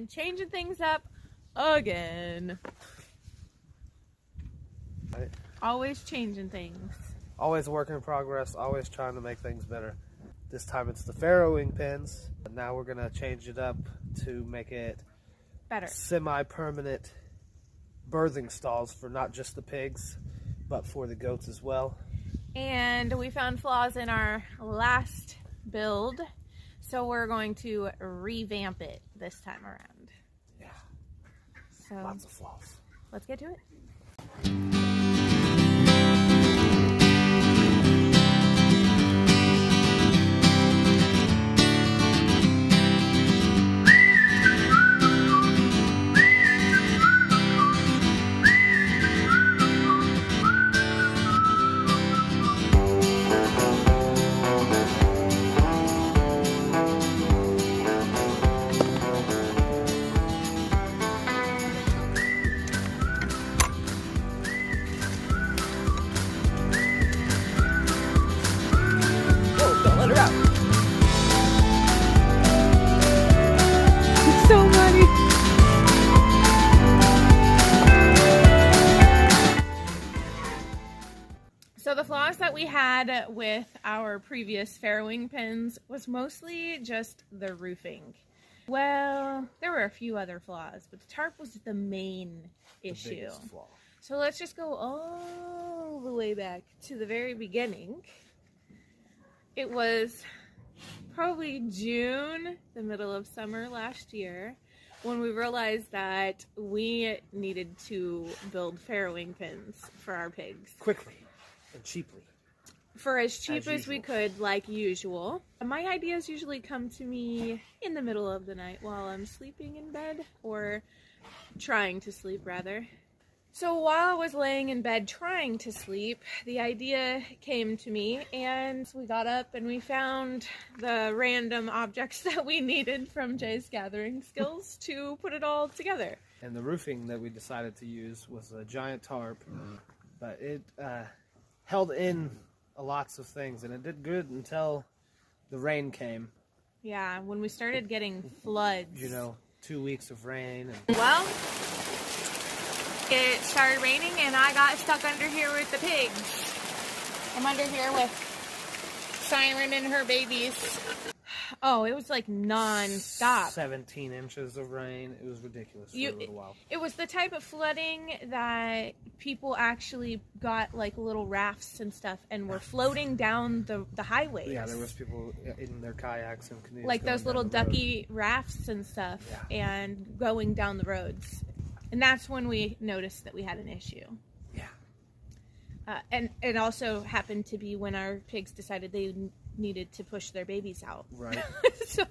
again, changing things up again. Right. Always changing things. Always a work in progress, always trying to make things better. This time it's the farrowing pens. Now we're gonna change it up to make it Better. Semi-permanent birthing stalls for not just the pigs, but for the goats as well. And we found flaws in our last build, so we're going to revamp it this time around. Yeah, So lots of flaws. let's get to it. So the flaws that we had with our previous farrowing pens was mostly just the roofing. Well, there were a few other flaws, but the tarp was the main issue. Biggest flaw. So let's just go all the way back to the very beginning. It was probably June, the middle of summer last year, when we realized that we needed to build farrowing pens for our pigs. Quickly and cheaply. For as cheap as we usual. could, like usual. My ideas usually come to me in the middle of the night while I'm sleeping in bed, or trying to sleep rather. So while I was laying in bed trying to sleep, the idea came to me, and we got up and we found the random objects that we needed from Jay's gathering skills to put it all together. And the roofing that we decided to use was a giant tarp, but it held in lots of things, and it did good until the rain came. Yeah, when we started getting floods. You know, 2 weeks of rain. And Well, it started raining and I got stuck under here with the pigs. I'm under here with Siren and her babies. Oh, it was like non-stop. 17 inches of rain. It was ridiculous for a little while. It was the type of flooding that people actually got like little rafts and stuff and were floating down the highways. Yeah, there was people in their kayaks and canoes. Like those going little down the road. ducky rafts and stuff, Yeah. and going down the roads. And that's when we noticed that we had an issue. Yeah. And it also happened to be when our pigs decided they needed to push their babies out. Right. So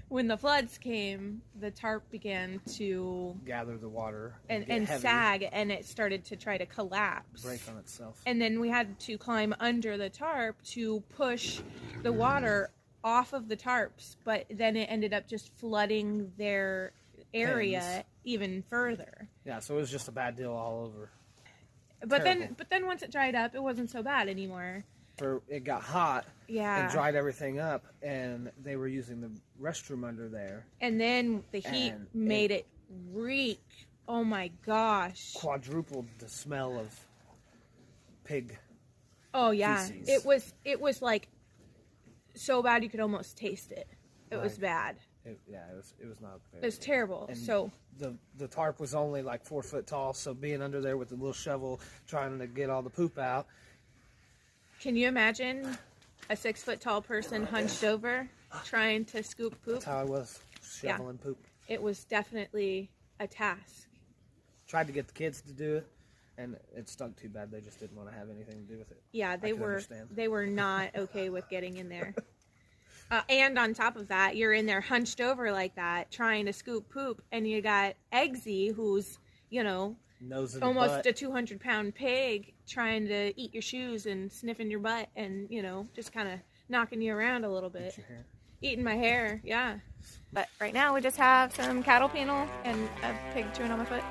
when the floods came, the tarp began to Gather the water. and get heavy, sag, and it started to try to collapse. break on itself. And then we had to climb under the tarp to push the water off of the tarps, but then it ended up just flooding their area Pens. even further. Yeah, so it was just a bad deal all over. But Terrible. then once it dried up, it wasn't so bad anymore. It got hot Yeah. and dried everything up, and they were using the restroom under there. And then the heat And made it reek. Oh my gosh. Quadrupled the smell of pig. Oh yeah. feces. It was like so bad you could almost taste it. It was Right. bad. It was not very It was good. terrible. And So the tarp was only like 4 foot tall, so being under there with the little shovel trying to get all the poop out. can you imagine a 6 foot tall person hunched over trying to scoop poop? That's how I was, shoveling poop. It was definitely a task. Tried to get the kids to do it, and it stunk too bad. They just didn't want to have anything to do with it. Yeah, I can understand. they were not okay with getting in there. And on top of that, you're in there hunched over like that, trying to scoop poop, and you got Eggsy, who's, you know, Nose in the almost butt. a 200-pound pig, trying to eat your shoes and sniffing your butt, and, you know, just kind of knocking you around a little bit. Your hair. Eating my hair, yeah. But right now we just have some cattle panel and a pig chewing on my foot.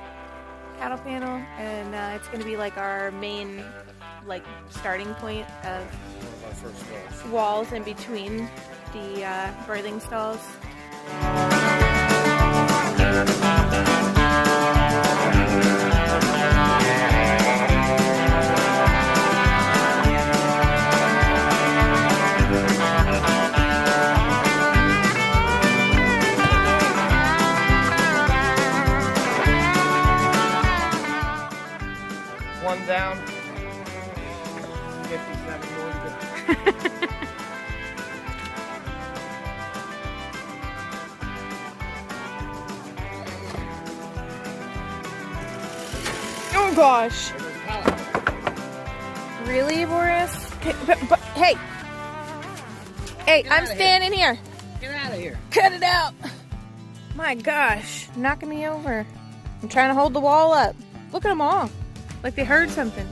Cattle panel, and it's going to be like our main, like, starting point of One of our first walls. walls in between the birthing stalls. One down, 57 more to go. Oh gosh. Really, Boris? But hey! Hey, I'm standing here. Get out of here. Cut it out. My gosh, knocking me over. I'm trying to hold the wall up. Look at them all. Like they heard something.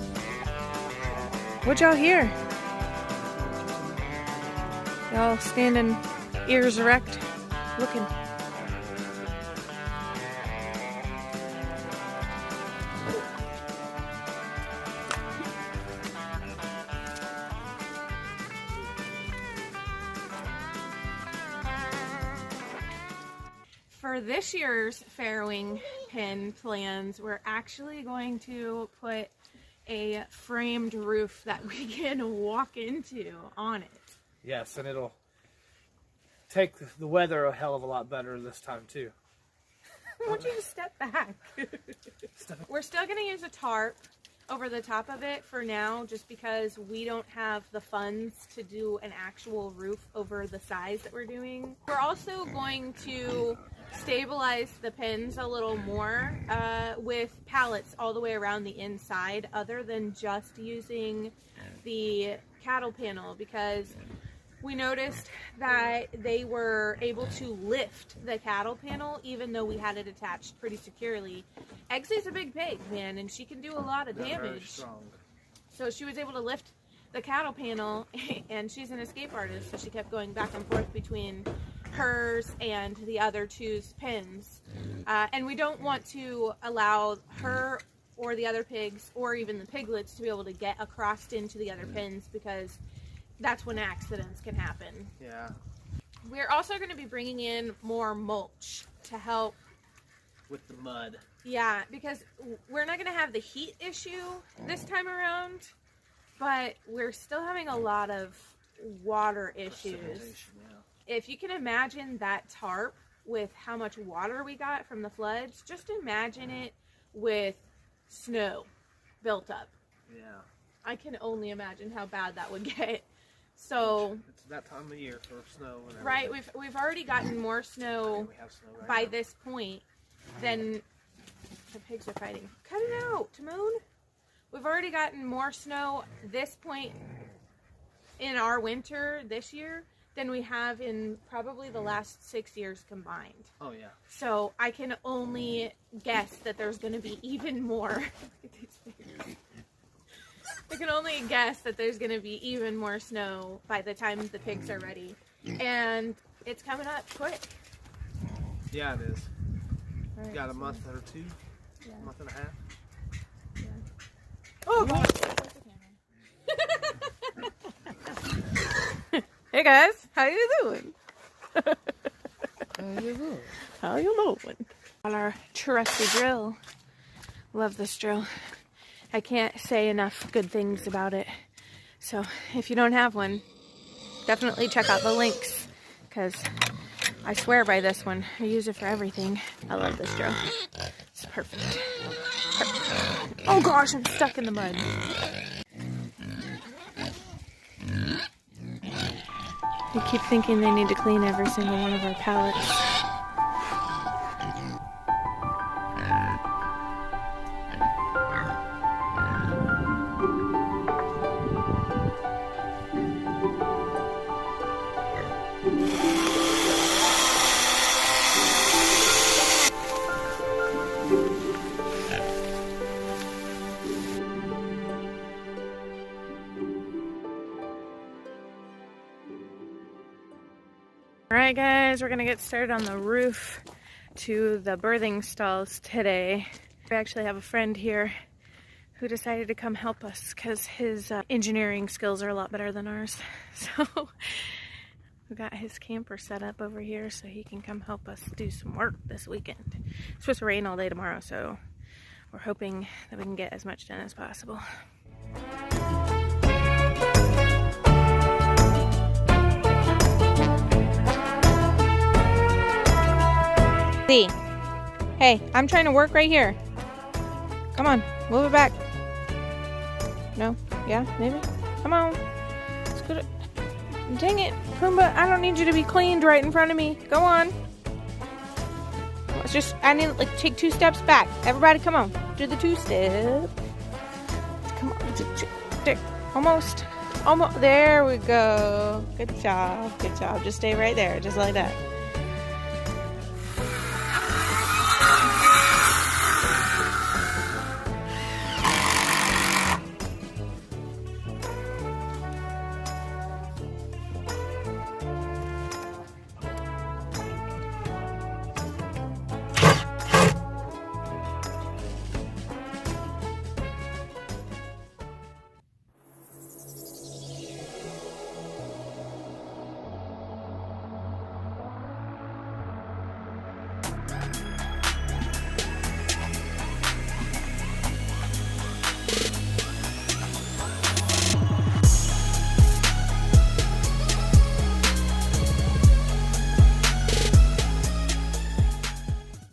What y'all hear? Y'all standing ears erect, looking. For this year's farrowing pen plans, we're actually going to put a framed roof that we can walk into on it. Yes, and it'll take the weather a hell of a lot better this time too. Why don't you just step back? We're still going to use a tarp over the top of it for now, just because we don't have the funds to do an actual roof over the size that we're doing. We're also going to stabilize the pens a little more with pallets all the way around the inside, other than just using the cattle panel, because we noticed that they were able to lift the cattle panel even though we had it attached pretty securely. Eggsy's a big pig, man, and she can do a lot of damage. So she was able to lift the cattle panel, and she's an escape artist, so she kept going back and forth between hers and the other two's pens. And we don't want to allow her or the other pigs or even the piglets to be able to get across into the other pens, because that's when accidents can happen. Yeah. We're also going to be bringing in more mulch to help With the mud. Yeah, because we're not going to have the heat issue this time around, but we're still having a lot of water issues. If you can imagine that tarp with how much water we got from the floods, just imagine it with snow built up. Yeah. I can only imagine how bad that would get. So it's that time of year for snow. And right, we've already gotten more snow, we have snow right by now. this point than the pigs are fighting. Cut it out, Timon. We've already gotten more snow this point in our winter this year than we have in probably the last 6 years combined. Oh yeah. So I can only guess that there's going to be even more. I can only guess that there's going to be even more snow by the time the pigs are ready. And it's coming up quick. Yeah, it is. Right, Got a so, month or two, yeah. month and a half. Yeah. Oh, God. Hey, guys. How you doing? How you doing? How you doing? On our trusty drill. Love this drill. I can't say enough good things about it. So if you don't have one, definitely check out the links, because I swear by this one. I use it for everything. I love this drill. It's perfect. Perfect. Oh gosh, I'm stuck in the mud. They keep thinking they need to clean every single one of our pallets. Alright guys, we're gonna get started on the roof to the birthing stalls today. We actually have a friend here who decided to come help us because his engineering skills are a lot better than ours. So We got his camper set up over here so he can come help us do some work this weekend. It's supposed to rain all day tomorrow, so we're hoping that we can get as much done as possible. Lee, hey, I'm trying to work right here. Come on, move it back. No? Yeah? Maybe? Come on. Let's go to... Dang it, Pumbaa, I don't need you to be cleaned right in front of me. Go on. Let's just, I need to like take 2 steps back. Everybody come on. Do the 2-step. Come on. Almost. Almost. There we go. Good job. Good job. Just stay right there. Just like that.